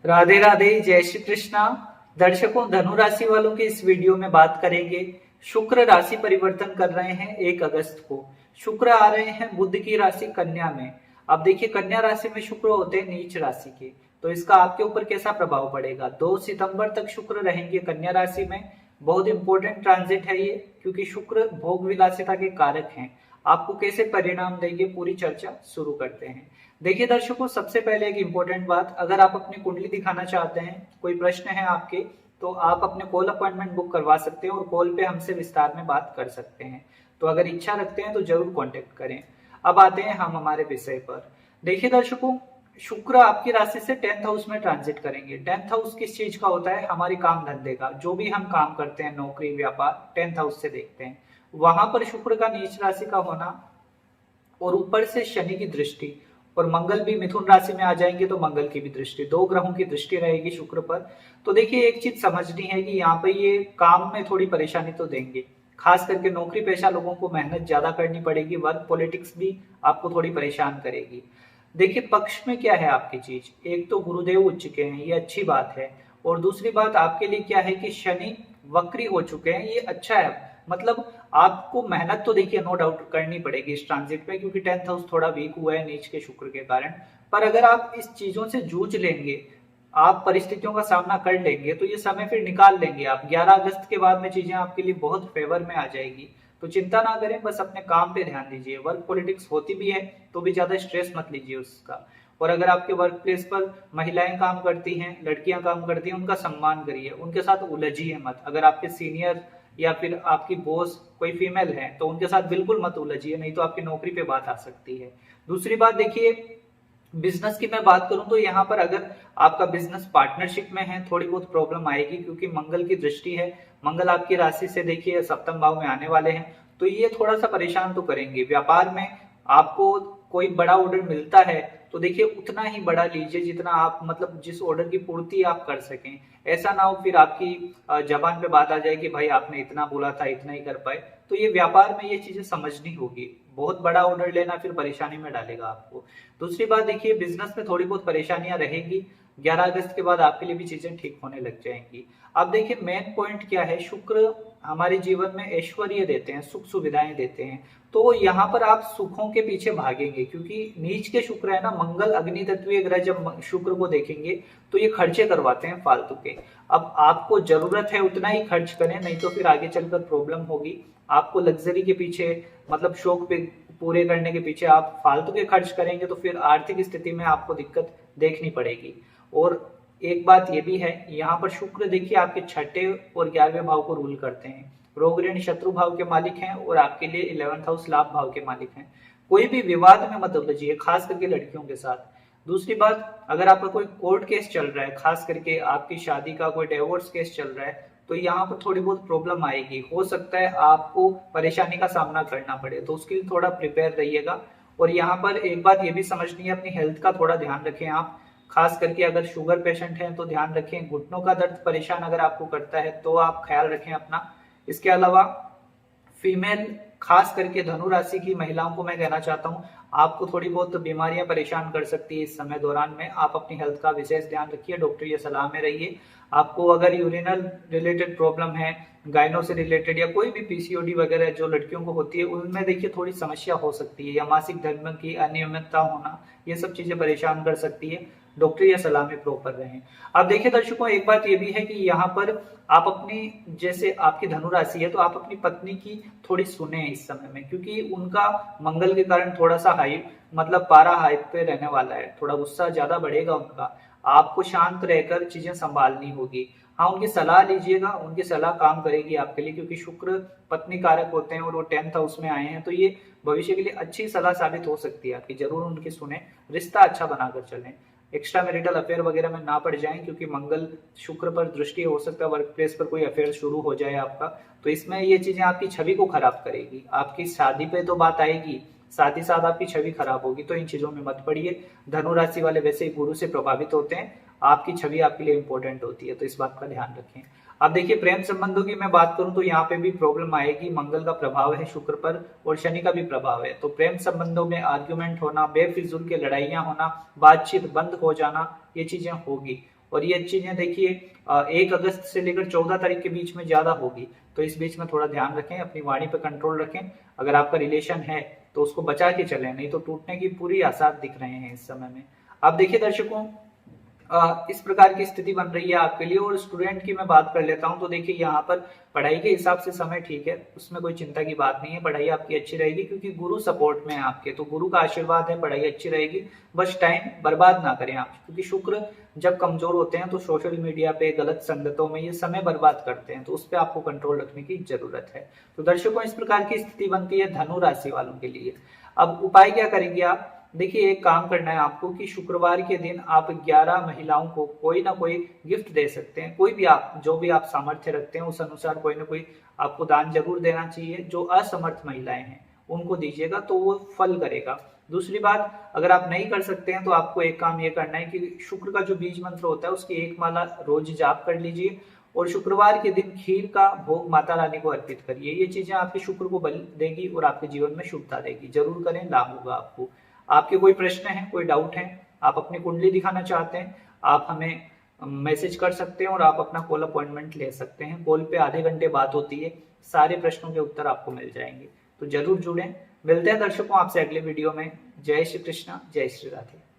राधे राधे, जय श्री कृष्णा। दर्शकों, धनु राशि वालों के इस वीडियो में बात करेंगे। शुक्र राशि परिवर्तन कर रहे हैं 1 अगस्त को। शुक्र आ रहे हैं बुध की राशि कन्या में। अब देखिए, कन्या राशि में शुक्र होते हैं नीच राशि के, तो इसका आपके ऊपर कैसा प्रभाव पड़ेगा। 2 सितंबर तक शुक्र रहेंगे कन्या राशि में। बहुत इंपॉर्टेंट ट्रांजिट है ये, क्योंकि शुक्र भोग विलासिता के कारक हैं। आपको कैसे परिणाम देंगे, पूरी चर्चा शुरू करते हैं। देखिए दर्शकों, सबसे पहले एक इम्पोर्टेंट बात, अगर आप अपनी कुंडली दिखाना चाहते हैं, कोई प्रश्न है आपके, तो आप अपने कॉल अपॉइंटमेंट बुक करवा सकते हैं और कॉल पे हमसे विस्तार में बात कर सकते हैं। तो अगर इच्छा रखते हैं तो जरूर कांटेक्ट करें। अब आते हैं हम हमारे विषय पर। देखिए दर्शकों, शुक्र आपकी राशि से 10th हाउस में ट्रांजिट करेंगे। 10th हाउस किस चीज का होता है? हमारी काम धंधे का। जो भी हम काम करते हैं, नौकरी व्यापार, 10th हाउस से देखते हैं। वहां पर शुक्र का नीच राशि का होना और ऊपर से शनि की दृष्टि, और मंगल भी मिथुन राशि में आ जाएंगे तो मंगल की भी दृष्टि, 2 ग्रहों की दृष्टि रहेगी शुक्र पर। तो देखिए, एक चीज समझनी है कि यहाँ पे ये काम में थोड़ी परेशानी तो देंगे। खास करके नौकरी पेशा लोगों को मेहनत ज्यादा करनी पड़ेगी। वर्क पॉलिटिक्स भी आपको थोड़ी परेशान करेगी। देखिए, पक्ष में क्या है आपकी चीज, एक तो गुरुदेव उच्च के हैं, ये अच्छी बात है। और दूसरी बात आपके लिए क्या है कि शनि वक्री हो चुके हैं, ये अच्छा है। मतलब आपको मेहनत तो देखिए नो डाउट करनी पड़ेगी इस ट्रांजिट पे, क्योंकि 10th हाउस थोड़ा वीक हुआ है नीच के शुक्र के कारण। पर अगर आप इस चीजों से जूझ लेंगे, आप परिस्थितियों का सामना कर लेंगे, तो ये समय फिर निकाल लेंगे आप। 11 अगस्त के बाद में चीजें आपके लिए बहुत फेवर में आ जाएगी। तो चिंता ना करें, बस अपने काम पे ध्यान दीजिए। वर्क पॉलिटिक्स होती भी है तो भी ज्यादा स्ट्रेस मत लीजिए उसका। और अगर आपके वर्क प्लेस पर महिलाएं काम करती हैं, लड़कियां काम करती हैं, उनका सम्मान करिए, उनके साथ उलझिए मत। अगर आपके सीनियर या फिर आपकी बॉस कोई फीमेल है तो उनके साथ बिल्कुल मत उलझिए, नहीं तो आपकी नौकरी पे बात आ सकती है। दूसरी बात देखिए, बिजनेस की मैं बात करूं तो यहाँ पर अगर आपका बिजनेस पार्टनरशिप में है, थोड़ी बहुत प्रॉब्लम आएगी, क्योंकि मंगल की दृष्टि है। मंगल आपकी राशि से देखिए सप्तम भाव में आने वाले हैं, तो ये थोड़ा सा परेशान तो करेंगे। व्यापार में आपको कोई बड़ा ऑर्डर मिलता है तो देखिए उतना ही बड़ा लीजिए जितना आप, मतलब जिस ऑर्डर की पूर्ति आप कर सकें। ऐसा ना हो फिर आपकी जबान पे बात आ जाए कि भाई आपने इतना बोला था, इतना ही कर पाए। तो ये व्यापार में ये चीजें समझनी होगी। बहुत बड़ा ऑर्डर लेना फिर परेशानी में डालेगा आपको। दूसरी बात देखिए, बिजनेस में थोड़ी बहुत परेशानियां रहेंगी। 11 अगस्त के बाद आपके लिए भी चीजें ठीक होने लग जाएंगी। अब देखिए, मेन पॉइंट क्या है, शुक्र हमारे जीवन में ऐश्वर्य देते हैं, सुख सुविधाएं देते हैं। तो यहाँ पर आप सुखों के पीछे भागेंगे, क्योंकि नीच के शुक्र है ना, मंगल अग्नि तत्वीय ग्रह जब शुक्र को देखेंगे तो ये खर्चे करवाते हैं फालतू के। अब आपको जरूरत है उतना ही खर्च करें, नहीं तो फिर आगे चलकर प्रॉब्लम होगी। आपको लग्जरी के पीछे, मतलब शौक पे पूरे करने के पीछे आप फालतू के खर्च करेंगे तो फिर आर्थिक स्थिति में आपको दिक्कत देखनी पड़ेगी। और एक बात ये भी है, यहाँ पर शुक्र देखिए आपके 6ठे और 11वें भाव को रूल करते हैं। रोग ऋण शत्रु भाव के मालिक हैं और आपके लिए 11th हाउस लाभ भाव के मालिक हैं। कोई भी विवाद में मत उलझिए, खास करके लड़कियों के साथ। दूसरी बात, अगर आपका कोई कोर्ट केस चल रहा है, खास करके आपकी शादी का कोई डिवोर्स केस चल रहा है, तो यहाँ पर थोड़ी बहुत प्रॉब्लम आएगी। हो सकता है आपको परेशानी का सामना करना पड़े, तो उसके लिए थोड़ा प्रिपेयर रहिएगा। और यहाँ पर एक बात ये भी समझनी है, अपनी हेल्थ का थोड़ा ध्यान रखें आप। खास करके अगर शुगर पेशेंट हैं तो ध्यान रखें। घुटनों का दर्द परेशान अगर आपको करता है तो आप ख्याल रखें अपना। इसके अलावा फीमेल, खास करके धनु राशि की महिलाओं को मैं कहना चाहता हूँ, आपको थोड़ी बहुत बीमारियां परेशान कर सकती है इस समय दौरान में। आप अपनी हेल्थ का विशेष ध्यान रखिए, डॉक्टरी सलाह में रहिए। आपको अगर यूरिनल रिलेटेड प्रॉब्लम है, गायनो से रिलेटेड, या कोई भी पीसीओडी वगैरह जो लड़कियों को होती है, उनमें देखिए थोड़ी समस्या हो सकती है, या मासिक धर्म की अनियमितता होना, ये सब चीजें परेशान कर सकती है। डॉक्टरी या सलाह में प्रॉपर रहें। अब देखिए दर्शकों, एक बात ये भी है कि यहाँ पर आप अपनी, जैसे आपकी धनु राशि है तो आप अपनी पत्नी की थोड़ी सुने इस समय में, क्योंकि उनका मंगल के कारण थोड़ा सा हाई, मतलब पारा हाई पे रहने वाला है, थोड़ा गुस्सा ज्यादा बढ़ेगा उनका। आपको शांत रहकर चीजें संभालनी होगी। हाँ, उनकी सलाह लीजिएगा, उनकी सलाह काम करेगी आपके लिए, क्योंकि शुक्र पत्नी कारक होते हैं और वो 10th हाउस में आए हैं, तो ये भविष्य के लिए अच्छी सलाह साबित हो सकती है आपकी। जरूर उनकी सुने, रिश्ता अच्छा बनाकर चलें। एक्स्ट्रा मैरिटल अफेयर वगैरह में ना पड़ जाएं, क्योंकि मंगल शुक्र पर दृष्टि, हो सकता है वर्क प्लेस पर कोई अफेयर शुरू हो जाए आपका। तो इसमें ये चीजें आपकी छवि को खराब करेगी। आपकी शादी पे तो बात आएगी, साथ ही साथ आपकी छवि खराब होगी, तो इन चीजों में मत पड़िए। धनु राशि वाले वैसे ही गुरु से प्रभावित होते हैं, आपकी छवि आपके लिए इंपॉर्टेंट होती है, तो इस बात का ध्यान रखें। अब देखिए, प्रेम संबंधों की मैं बात करूं तो यहाँ पे भी प्रॉब्लम आएगी। मंगल का प्रभाव है शुक्र पर और शनि का भी प्रभाव है, तो प्रेम संबंधों में आर्ग्यूमेंट होना, बेफिजूल के लड़ाइयां होना, बातचीत बंद हो जाना, ये चीजें होगी। और ये चीजें देखिए 1 अगस्त से लेकर 14 तारीख के बीच में ज्यादा होगी, तो इस बीच में थोड़ा ध्यान रखें, अपनी वाणी पर कंट्रोल रखें। अगर आपका रिलेशन है तो उसको बचा के चलें, नहीं तो टूटने की पूरी आसार दिख रहे हैं इस समय में। अब देखिए दर्शकों, इस प्रकार की स्थिति बन रही है आपके लिए। और स्टूडेंट की मैं बात कर लेता हूं, तो देखिए यहाँ पर पढ़ाई के हिसाब से समय ठीक है, उसमें कोई चिंता की बात नहीं है, पढ़ाई आपकी अच्छी रहेगी क्योंकि गुरु सपोर्ट में है आपके, तो गुरु का आशीर्वाद है, पढ़ाई अच्छी रहेगी। बस टाइम बर्बाद ना करें आप, क्योंकि शुक्र जब कमजोर होते हैं तो सोशल मीडिया पे, गलत संगतों में ये समय बर्बाद करते हैं, तो उस पर आपको कंट्रोल रखने की जरूरत है। तो दर्शकों, इस प्रकार की स्थिति बनती है धनु राशि वालों के लिए। अब उपाय क्या करेंगे आप? देखिए, एक काम करना है आपको कि शुक्रवार के दिन आप 11 महिलाओं को कोई ना कोई गिफ्ट दे सकते हैं। कोई भी आप, जो भी आप सामर्थ्य रखते हैं उस अनुसार कोई ना कोई आपको दान जरूर देना चाहिए। जो असमर्थ महिलाएं हैं उनको दीजिएगा तो वो फल करेगा। दूसरी बात, अगर आप नहीं कर सकते हैं तो आपको एक काम ये करना है कि शुक्र का जो बीज मंत्र होता है उसकी 1 माला रोज जाप कर लीजिए और शुक्रवार के दिन खीर का भोग माता रानी को अर्पित करिए। ये चीजें आपके शुक्र को बल देगी और आपके जीवन में शुभता देगी। जरूर करें, लाभ होगा आपको। आपके कोई प्रश्न है, कोई डाउट है, आप अपनी कुंडली दिखाना चाहते हैं, आप हमें मैसेज कर सकते हैं और आप अपना कॉल अपॉइंटमेंट ले सकते हैं। कॉल पे आधे घंटे बात होती है, सारे प्रश्नों के उत्तर आपको मिल जाएंगे। तो जरूर जुड़ें। मिलते हैं दर्शकों आपसे अगले वीडियो में। जय श्री कृष्णा, जय श्री राधे।